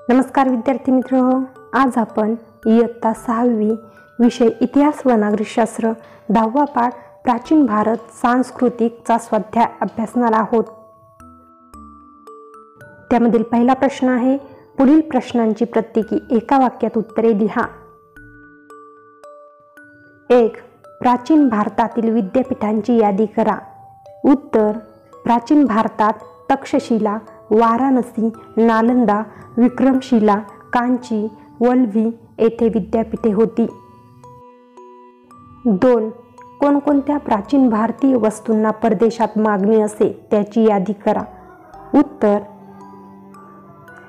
नमस्कार विद्यार्थी मित्र, आज आपण इयत्ता 6वी विषय इतिहास व नागरिकशास्त्र 10वा पाठ प्राचीन भारत सांस्कृतिकचा स्वाध्याय अभ्यासणार आहोत। त्यामधील पहिला प्रश्न आहे, पुढील प्रश्नांची प्रत्येकी एका वाक्यात उत्तरे लिहा। 1. प्राचीन भारतातील विद्यापीठांची यादी करा। उत्तर, प्राचीन भारतात तक्षशिला, वाराणसी, नालंदा, विक्रमशिला, कांची, वल्लभी येथे विद्यापीठे होती। 2. कोणकोणत्या प्राचीन भारतीय वस्तूंना परदेशात मागणी असे त्याची यादी करा। उत्तर,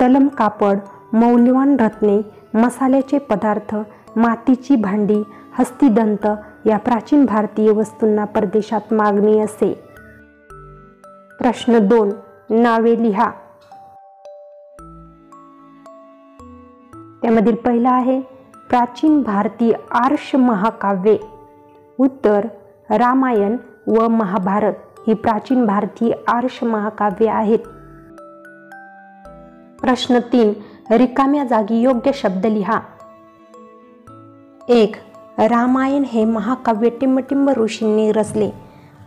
तलम कापड, मौल्यवान रत्ने, मसाल्याचे पदार्थ, मातीची भांडी, हस्तिदंत या प्राचीन भारतीय वस्तूंना परदेशात मागणी असे। प्रश्न 2. नावे लिहा। त्यामधील पहिला आहे, प्राचीन भारतीय आर्ष महाकाव्ये। उत्तर, रामायण व महाभारत ही प्राचीन भारतीय आर्ष महाकाव्ये आहेत। प्रश्न 3. रिकाम्या जागी योग्य शब्द लिहा। 1. रामायण हे महाकाव्य टिंबटिंब ऋषींनी रचले।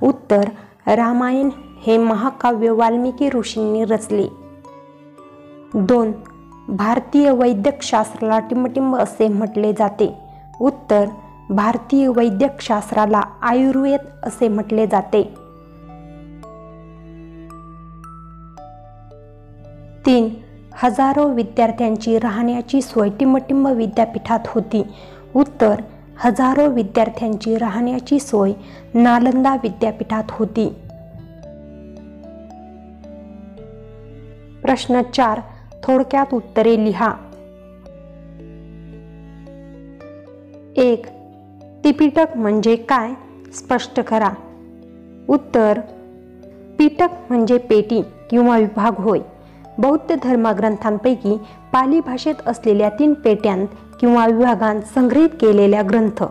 उत्तर, रामायण हे महाकाव्य वाल्मिकी ऋषींनी रचले। 2. भारतीय वैद्यकशास्त्राला टिंबटिंब असे म्हटले जाते। उत्तर, भारतीय वैद्यकशास्त्राला आयुर्वेद असे म्हटले जाते। 3. हजारो विद्यार्थ्यांची राहण्याची सोय टिंबटिंब विद्यापीठात होती। उत्तर, हजारो विद्यार्थ्यांची राहण्याची सोय नालंदा विद्यापीठात होती। प्रश्न 4. थोडक्यात उत्तरे लिहा। 1. त्रिपिटक म्हणजे काय स्पष्ट करा। उत्तर, पिटक म्हणजे पेटी किंवा विभाग होय। बौद्ध धर्मग्रंथांपैकी पाली भाषेत असलेल्या 3 पेट्यांत किंवा विभागांत संग्रहित केलेल्या ग्रंथ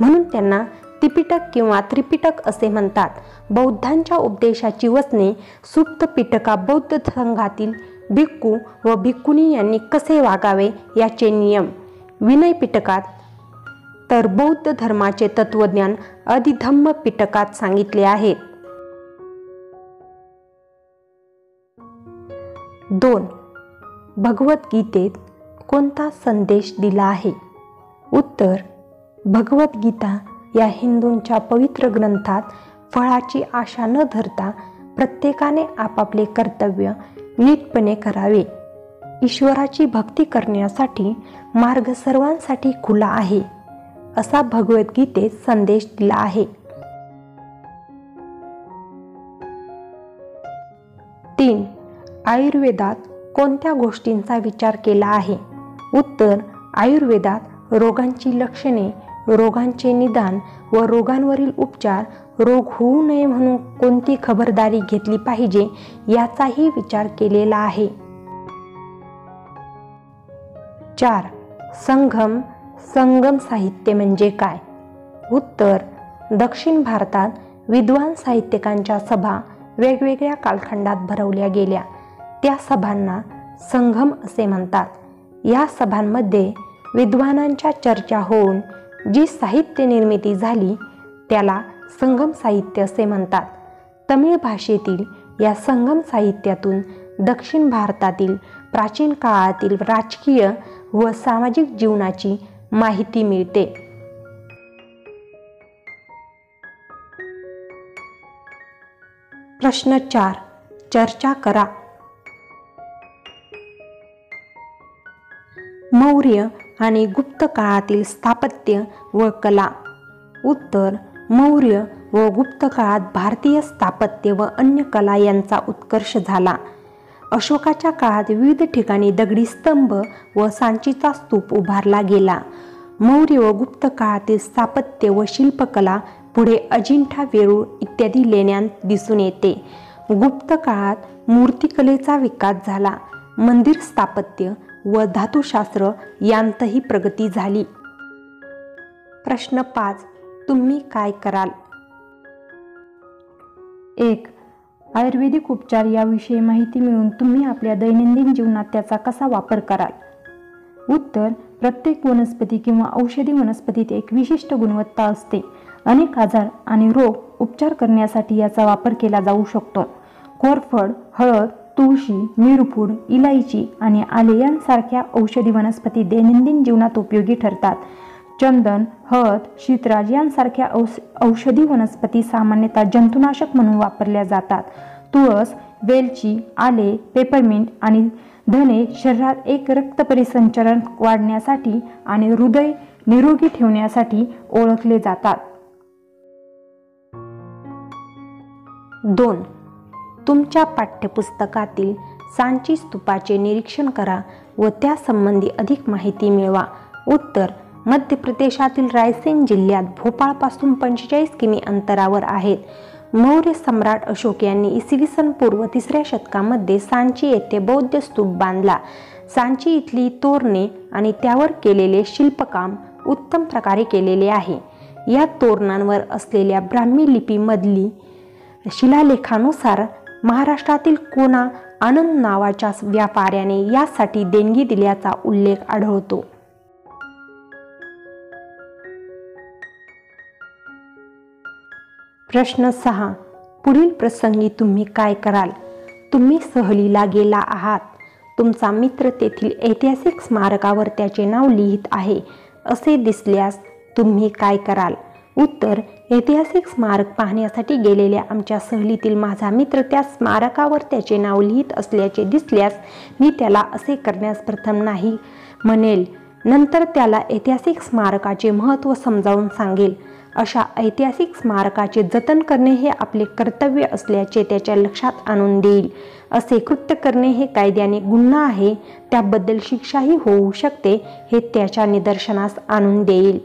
म्हणून त्यांना त्रिपिटक किंवा त्रिपिटक असे म्हणतात। बौद्धांच्या उपदेशाची वचने सुप्त पिटका बौद्ध संघातील भिक्खू व भिक्खुनी यांनी कसे वागावे याचे नियम, विनय पिटकात तर बौद्ध धर्माचे तत्वज्ञान अधिधम्म पिटकात सांगितले आहेत। 2. भगवद्गीतेत कोणता संदेश दिला आहे। उत्तर, भगवद्गीता या हिंदूंच्या पवित्र ग्रंथात फळाची आशा न धरता प्रत्येकाने आपापले कर्तव्य नीटपणे करावे, ईश्वराची भक्ती करण्यासाठी मार्ग सर्वांसाठी खुला आहे असा भगवद्गीतेत संदेश दिला आहे। 3. आयुर्वेदात कोणत्या गोष्टींचा विचार केला आहे। उत्तर, आयुर्वेदात रोगांची लक्षणे, रोगांचे निदान व रोगांवरील उपचार, रोग होऊ नये म्हणून कोणती खबरदारी घेतली पाहिजे याचाही विचार केलेला आहे। 4. संगम साहित्य म्हणजे काय। उत्तर, दक्षिण भारतात विद्वान साहित्यिकांच्या सभा वेगवेगळ्या कालखंडात भरवल्या गेल्या, त्या सभांना संगम असे म्हणतात। या सभांमध्ये विद्वानांच्या चर्चा होऊन जी साहित्य निर्मिती झाली त्याला संगम साहित्य असे म्हणतात। तमिळ भाषेतील या संगम साहित्यातून दक्षिण भारतातील प्राचीन काळातील राजकीय व सामाजिक जीवनाची माहिती मिळते। प्रश्न 4. चर्चा करा। मौर्य आणि गुप्त काळातील स्थापत्य व कला। उत्तर, मौर्य व गुप्त काळात भारतीय स्थापत्य व अन्य कला यांचा उत्कर्ष झाला। अशोकाच्या काळात विविध ठिकाणी दगडी स्तंभ व सांचीचा स्तूप उभारला गेला। मौर्य व गुप्त काळातील स्थापत्य व शिल्पकला पुढे अजिंठा, वेरूळ इत्यादी लेण्यांत दिसून येते। गुप्त काळात मूर्तिकलेचा विकास झाला। मंदिर स्थापत्य व धातुशास्त्र यांतही प्रगती झाली। प्रश्न 5. तुम्ही काय कराल। 1. आयुर्वेदिक उपचार याविषयी माहिती मिळवून तुम्ही आपल्या दैनंदिन जीवनात त्याचा कसा वापर कराल? उत्तर: प्रत्येक वनस्पती किंवा औषधी वनस्पतीत एक विशिष्ट गुणवत्ता असते. अनेक आजार आणि रोग उपचार करण्यासाठी याचा वापर केला जाऊ शकतो. कोरफड, हळद, तुळशी, मिरपूड, इलायची आणि आले यांसारख्या औषधी वनस्पती दैनंदिन जीवनात उपयोगी ठरतात. चंदन, हळद, शीतराज यांसारख्या औषधी वनस्पती सामान्यतः जंतुनाशक म्हणून वापरल्या जातात. तुळस, वेलची, आले, पेपरमिंट आणि धने शरीरात एक रक्त परिसंचरण वाढण्यासाठी आणि हृदय निरोगी ठेवण्यासाठी ओळखले जातात. 2. तुमच्या पाठ्यपुस्तकातील सांची स्तूपाचे निरीक्षण करा व त्यासंबंधी अधिक माहिती मिळवा. उत्तर: मध्य प्रदेशातील रायसेन जिल्ह्यात भोपाळपासून 45 किमी अंतरावर आहेत. मौर्य सम्राट अशोक यांनी इसवी सन पूर्व 3ऱ्या शतकामध्ये सांची येथे बौद्ध स्तूप बांधला. सांची इथली तोरणे आणि त्यावर केलेले शिल्पकाम उत्तम प्रकारे केलेले आहे. या तोरणांवर असलेल्या ब्राह्मी लिपीमधली शिलालेखानुसार महाराष्ट्रातील कोना आनंद नावाच्या व्यापाऱ्याने यासाठी देणगी दिल्याचा उल्लेख आढळतो. प्रश्न 6. पुढील प्रसंगी तुम्ही काय कराल? तुम्ही सहलीला गेला आहात. तुमचा मित्र तेथील ऐतिहासिक स्मारकावर त्याचे नाव लिहित आहे. असे दिसल्यास तुम्ही काय कराल? उत्तर: ऐतिहासिक स्मारक पाहण्यासाठी गेलेल्या आमच्या सहलीतील माझा मित्र त्या स्मारकावर त्याचे नाव लिहित असल्याचे दिसल्यास मी त्याला असे करण्यास प्रथम नाही म्हणेल. नंतर त्याला ऐतिहासिक स्मारकाचे महत्त्व समजावून सांगेल. अशा ऐतिहासिक स्मारकाचे जतन करणे हे आपले कर्तव्य असल्याचे त्याच्या लक्षात आणून देईल. असे कृत्य करणे हे कायद्याने गुन्हा आहे, त्याबद्दल शिक्षाही होऊ शकते हे त्याच्या निदर्शनास आणून देईल.